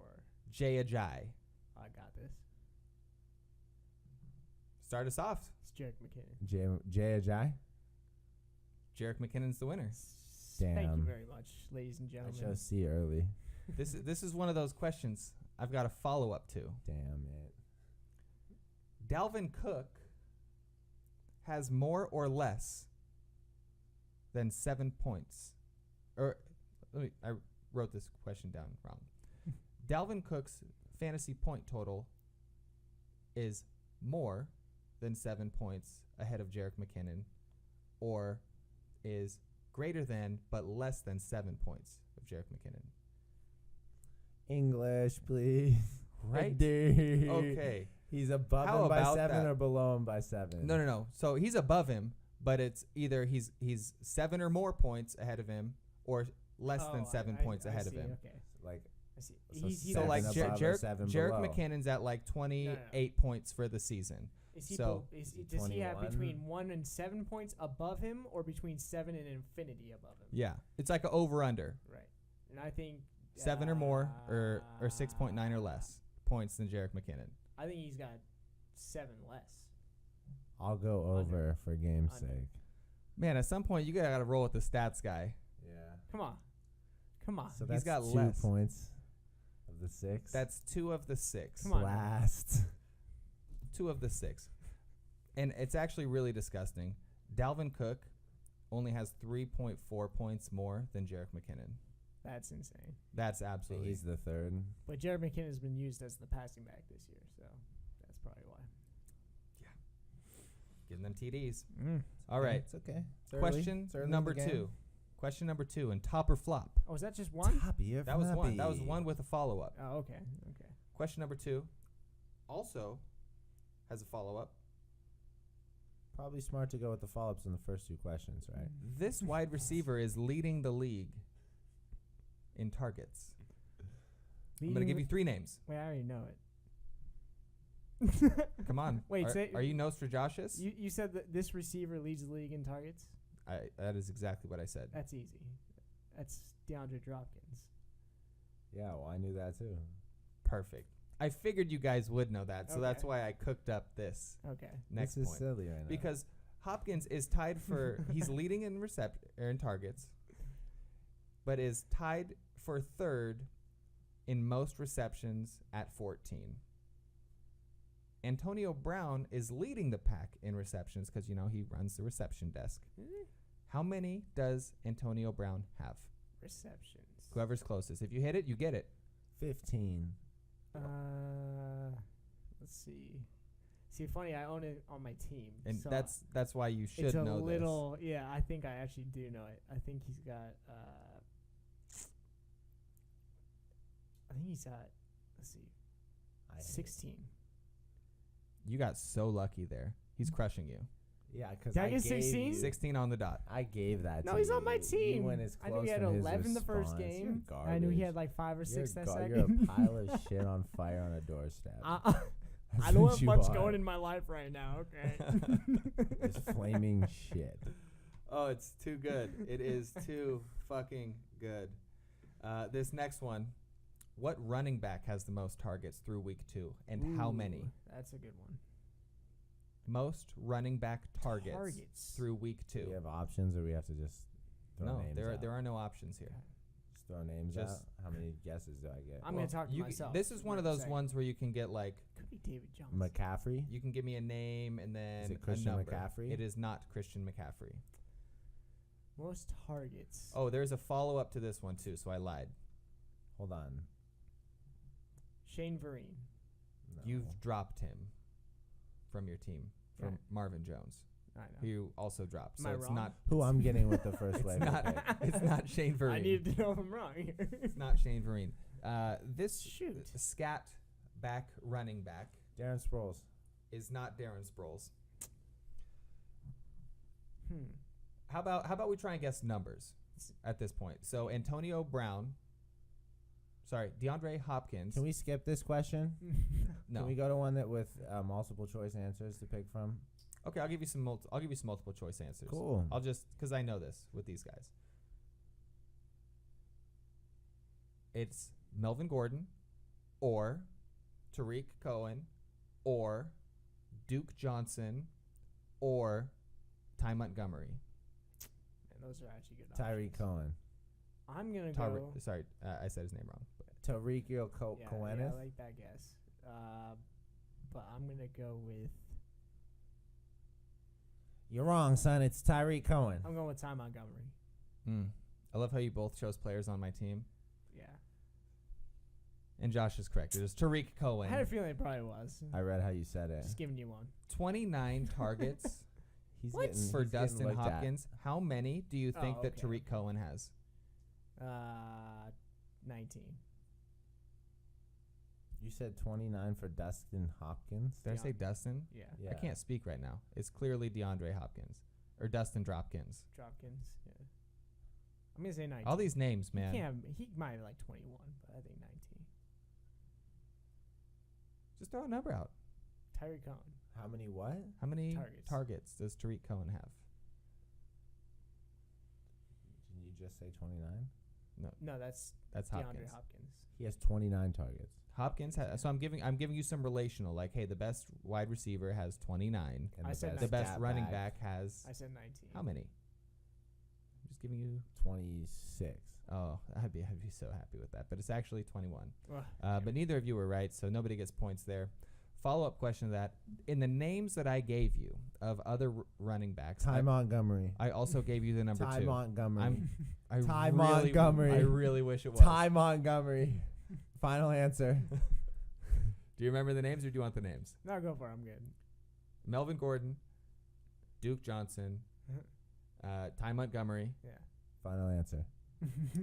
Jay Ajayi. I got this. Start us off. It's Jerick McKinnon. Jay Ajay? Jerick McKinnon's the winner. Thank you Damn. very much, ladies and I gentlemen. chose C early. This is one of those questions I've got a follow up to. Damn it. Dalvin Cook has more or less than 7 points. I wrote this question down wrong. Dalvin Cook's fantasy point total is more than 7 points ahead of Jerick McKinnon, or is greater than but less than 7 points of Jerick McKinnon. English, please. Right? Dude. Okay. He's above How him by about 7 that? or below him by 7? No. So he's above him, but it's either he's 7 or more points ahead of him, or less than 7 points ahead of see, him. Okay. Like, I see. So He's So Seven like above or Jerick 7 Jerick below. McKinnon's at like 28 points for the season. Is he So- does he have 21? between 1 and 7 points above him, or between 7 and infinity above him? Yeah, it's like an over under Right. And I think 7 or more, or 6.9 or less points than Jerick McKinnon. I think he's got 7 less. I'll go Under. over for game's Under. sake. Man, at some point you gotta roll with the stats guy. Yeah. Come on. So He's that's got 2 less. points of the 6. That's 2 of the 6. Come on. Blast. 2 of the 6. And it's actually really disgusting. Dalvin Cook only has 3.4 points more than Jerick McKinnon. That's insane. That's So absolutely. he's the 3rd. But Jared McKinnon has been used as the passing back this year, so that's probably why. Giving them TDs. Mm. All right. It's okay. It's early. Question It's early in number the game. 2. Question number 2. And top or flop? Oh, is that just one? Toppy or That was one. That was floppy? one with a follow up. Oh, okay. Okay. Question number 2 also has a follow up. Probably smart to go with the follow-ups in the first 2 questions, right? This wide receiver is leading the league in targets. I'm going to give you 3 names. Wait, I already know it. Come on. Wait, say- are you Nostradamus? You said that this receiver leads the league in targets? That is exactly what I said. That's easy. That's DeAndre Hopkins. Yeah, well, I knew that too. Perfect. I figured you guys would know that, so that's Okay. why I cooked up this Okay. next this is point. silly right now. Because Hopkins is tied for he's leading in in targets, but is tied for 3rd in most receptions at 14. Antonio Brown is leading the pack in receptions because he runs the reception desk. How many does Antonio Brown have? Receptions. Whoever's closest. If you hit it, you get it. 15. Let's see. See, funny, I own it on my team. And so that's why you should it's a know little, yeah, I think I actually do know it. I think he's got, let's see, I hate it. 16. this. You got so lucky there. He's crushing you. Yeah, because Did I get 16? 16 on the dot. I gave that No, to he's you. on my You team. went as I knew close he had from his 11 the first response. You're game. I knew he had garbage. like 5 or 6 that You're second. a pile of shit on fire on a doorstep. I That's don't what have you much are. going in my life right now, okay? Just flaming shit. Oh, it's too good. It is too fucking good. This next one. What running back has the most targets through week 2, and how many? Ooh, that's a good one. Most running back targets through week 2. Do we have options, or we have to just throw No, names out? there are no options here. Just throw names Just- out? How many guesses do I get? I'm going to talk to myself. This is one of those ones where you can get like, Could be David Jones. McCaffrey? you can give me a name and then Is it a Christian number. McCaffrey? It is not Christian McCaffrey. Most targets. Oh, there's a follow-up to this one too, so I lied. Hold on. Shane Vereen. No. You've dropped him from your team, from Yeah. Marvin Jones, I know. who you also dropped. Am So I it's wrong? not Who I'm getting with the first it's wave. not pick. it's not Shane Vereen. I needed to know if I'm wrong. It's not Shane Vereen. This Shoot. scat back running back Darren Sproles. is not Darren Sproles. How about we try and guess numbers at this point? So DeAndre Hopkins. Can we skip this question? No. Can we go to one that with multiple choice answers to pick from? Okay, I'll give you some multiple choice answers. Cool. I'll just because I know this with these guys. It's Melvin Gordon, or Tariq Cohen, or Duke Johnson, or Ty Montgomery. And those are actually good. Tyreek Cohen. I'm gonna go. Sorry, I said his name wrong. Tariq Cohen. Yeah, I like that guess. But I'm gonna go with. You're wrong, son. It's Tyreek Cohen. I'm going with Ty Montgomery. I love how you both chose players on my team. Yeah. And Josh is correct. It is Tariq Cohen. I had a feeling it probably was. I read how you said it. Just giving you one. 29 targets What? for Dustin Hopkins. How many do you think that okay. Tariq Cohen has? 19. You said 29 for Dustin Hopkins? Did I say Dustin? Yeah. I can't speak right now. It's clearly DeAndre Hopkins. Or Dustin Dropkins. Dropkins. Yeah. I'm going to say 19. All these names, man. He might have like 21, but I think 19. Just throw a number out. Tyreek Cohen. How many what? How many Targets. does Tariq Cohen have? Did you just say 29? No, that's Hopkins. DeAndre Hopkins. He has 29 targets. Hopkins has, so I'm giving you some relational, like, hey, the best wide receiver has 29. And I said The best stat running back has I said 19. how many? I'm just giving you 26. Oh, I'd be so happy with that, but it's actually 21. Ugh. But neither of you were right, so nobody gets points there. Follow-up question to that. In the names that I gave you of other running backs, Ty Montgomery. I also gave you the number Ty 2. Montgomery. I Montgomery. I really wish it was. Ty Montgomery. Final answer. Do you remember the names or do you want the names? No, go for it. I'm good. Melvin Gordon, Duke Johnson, Ty Montgomery, Yeah. Final answer.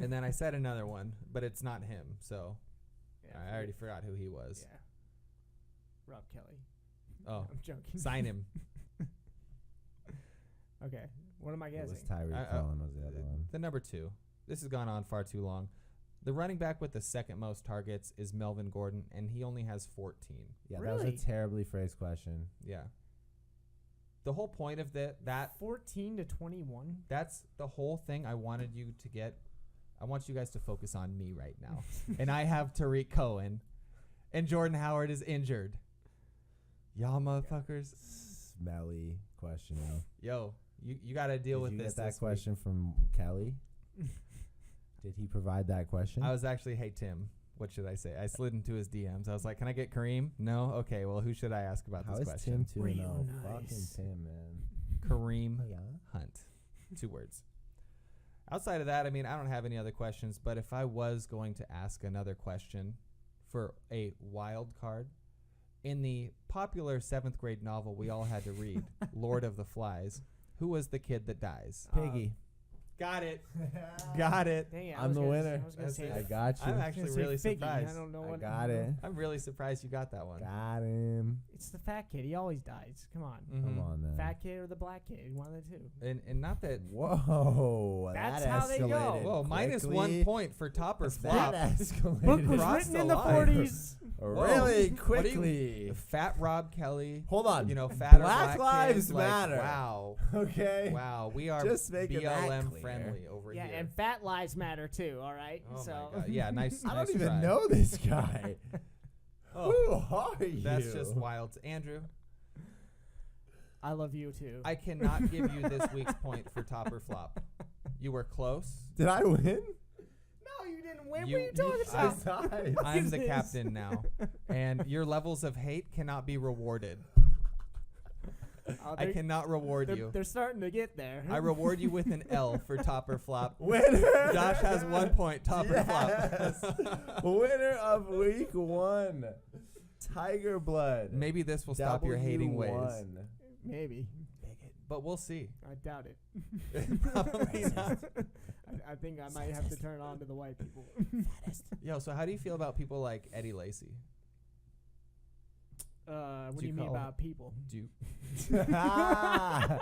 and then I said another one, but it's not him, so Yeah, I already forgot who he was. Yeah. Rob Kelly. Oh, I'm joking. sign him. Okay. What am I It guessing? was Tyreek Cohen was the other one. The number 2. This has gone on far too long. The running back with the second most targets is Melvin Gordon, and he only has 14. Yeah, Really? that was a terribly phrased question. Yeah. The whole point of that 14 to 21. that's the whole thing I wanted you to get. I want you guys to focus on me right now. And I have Tariq Cohen, and Jordan Howard is injured. Y'all motherfuckers. Smelly question. Yo, you got to deal Did with you this. get that this week. question from Kelly? Did he provide that question? I was actually, hey, Tim, what should I say? I slid into his DMs. I was like, can I get Kareem? No? Okay, well, who should I ask about How this is question? Tim 2-0? Real Fucking nice. Tim, man. Kareem Yeah. Hunt. 2 words. Outside of that, I mean, I don't have any other questions, but if I was going to ask another question for a wild card, in the popular 7th grade novel we all had to read, Lord of the Flies, who was the kid that dies? Piggy. Got it. Got it. Dang it, I'm the winner. I was gonna That's say it. I got you. I'm actually really Figgy. surprised. I don't know I what. got it. I'm really surprised you got that one. Got him. It's the fat kid. He always dies. Come on. Mhm. Come on, then. Fat kid or the black kid. One of the two. And not that. Whoa. That's that how they go. escalated Whoa, minus quickly. 1 point for top or flop. That escalated. Book was Crossed written the in the line. 40s. Really What do you- quickly. Fat Rob Kelly. Hold on. You know, fat Black or black lives kids, like, matter. wow. Okay. Wow. We are Just making that BLM clear. friendly over Yeah, here. and fat lives matter too. All right. Oh so my God. Yeah, nice. I nice don't even try. know this guy. Oh, Who are you? that's just wild. Andrew, I love you too. I cannot give you this week's point for top or flop. You were close. Did I win? no, you didn't win. You- what are you talking you- about? Besides. I'm is the this? captain now, and your levels of hate cannot be rewarded. Oh, I cannot reward they're, you. they're starting to get there. I reward you with an L for top or flop. Winner. Josh has 1 point, top or Yes. flop. Winner of week 1. Tiger blood. Maybe this will stop your hating ways, W1. Maybe. but we'll see. I doubt it. Probably not. I think I might have to turn on to the white people. Yo, so how do you feel about people like Eddie Lacy? What Do do you you mean call- about people? Do you, Got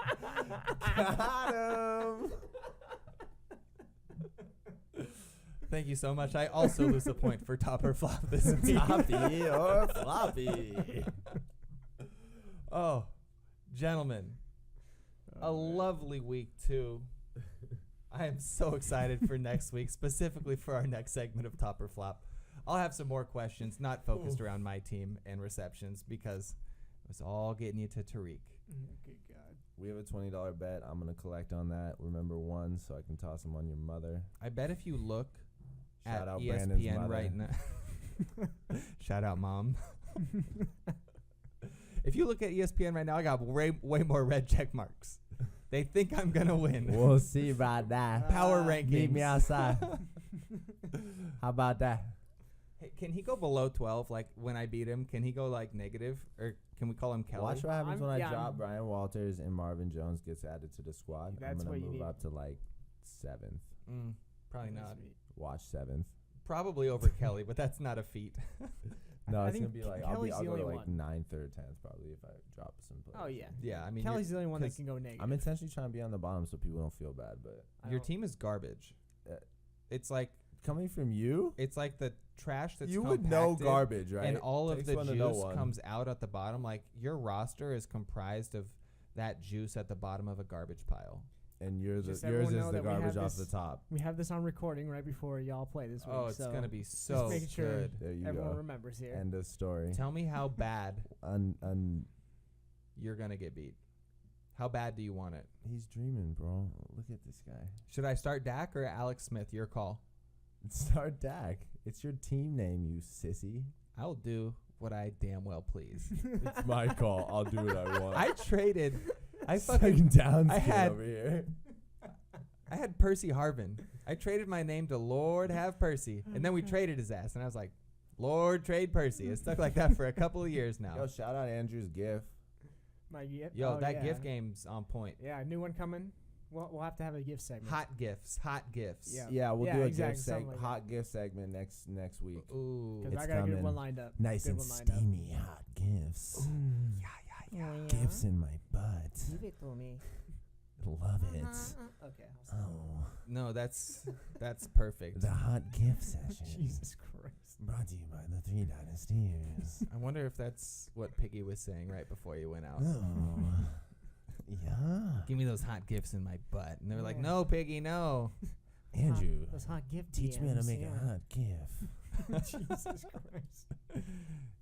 him. thank you so much. I also lose a point for top or flop this week. Toppy or floppy? Oh, gentlemen, a lovely week too. I am so excited for next week, specifically for our next segment of Top or Flop. I'll have some more questions, not focused around my team and receptions, because it was all getting you to Tariq. Good God. We have a $20 bet. I'm gonna collect on that. Remember one, so I can toss them on your mother. I bet if you look Shout at out Brandon's ESPN mother. right now, shout out mom. If you look at ESPN right now, I got way more red check marks. They think I'm gonna win. We'll see about that. Power rankings. Meet me outside. How about that? Hey, can he go below 12? Like when I beat him, can he go like negative, or can we call him Kelly? Watch what happens when I yeah, drop I'm- Brian Walters and Marvin Jones gets added to the squad. That's I'm gonna what you move need. up to like 7th. Probably not. Watch 7th. Probably over Kelly, but that's not a feat. No, I it's think gonna be like I'll Kelly's the go to only like one. 9th or 10th probably if I drop some players. Oh yeah. Yeah, I mean, Kelly's the only one that 'cause can go negative. I'm intentionally trying to be on the bottom so people don't feel bad, but your team is garbage. Uh, It's like coming from you, the trash that's you would know compacted, garbage, right? and all of Takes the one to know juice one. comes out at the bottom. Like your roster is comprised of that juice at the bottom of a garbage pile. And yours Just is everyone know the that we have garbage off the this- top. We have this on recording right before y'all play this week. Oh, it's so gonna be so making sure good. There you everyone go. remembers here. End of story. Tell me how bad He's you're gonna get beat. How bad do you want it? dreaming, bro. Look at this guy. Should I start Dak or Alex Smith? Your call. Start Dak. It's your team name, you sissy. I'll do what I damn well please. It's my call. I'll do what I want. I traded. I Second fucking. down I had- over here. I had Percy Harvin. I traded my name to Lord have Percy, and then we traded his ass, and I was like, Lord trade Percy. It's stuck like that for a couple of years now. Yo, shout out Andrew's GIF. My gift. Yo, oh, that yeah. gift game's on point. Yeah, new one coming. We'll have to have a gift segment. Hot gifts. Yeah. Yeah, we'll Yeah, do a exactly, gift something like that. hot gift segment next week. Ooh. Because It's I got a good coming. one lined up. Nice good and one lined up. steamy hot gifts. Yeah. Gifts in my butt. Give it to me. Love it. Okay. I'll stop. Oh, No, that's perfect. the hot gift session. Jesus Christ. Brought to you by the 3Dynasteers. I wonder if that's what Piggy was saying right before you went out. Oh, yeah. Give me those hot gifts in my butt. And they were like, Yeah. no, Piggy, no. Andrew, Those hot gift teach me how to DMs, make yeah. a hot gift. Jesus Christ.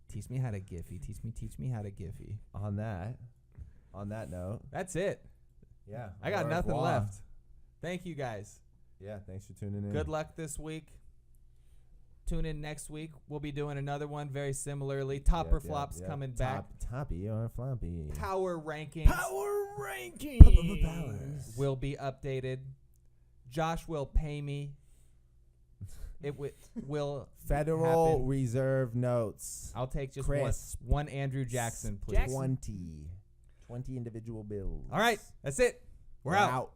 Teach me how to Giphy. Teach me how to Giphy. On that note, That's it. yeah. I got au nothing revoir. left. Thank you guys. Yeah, thanks for tuning in. Good luck this week. Tune in next week. We'll be doing another one very similarly. Top or flops coming back. Toppy or floppy. Power rankings Power ranking. Powers. will be updated. Josh will pay me. It will Federal happen. Reserve Notes. I'll take just Crisp. one Andrew Jackson, please. Jackson. 20 individual bills. All right, that's it. We're out.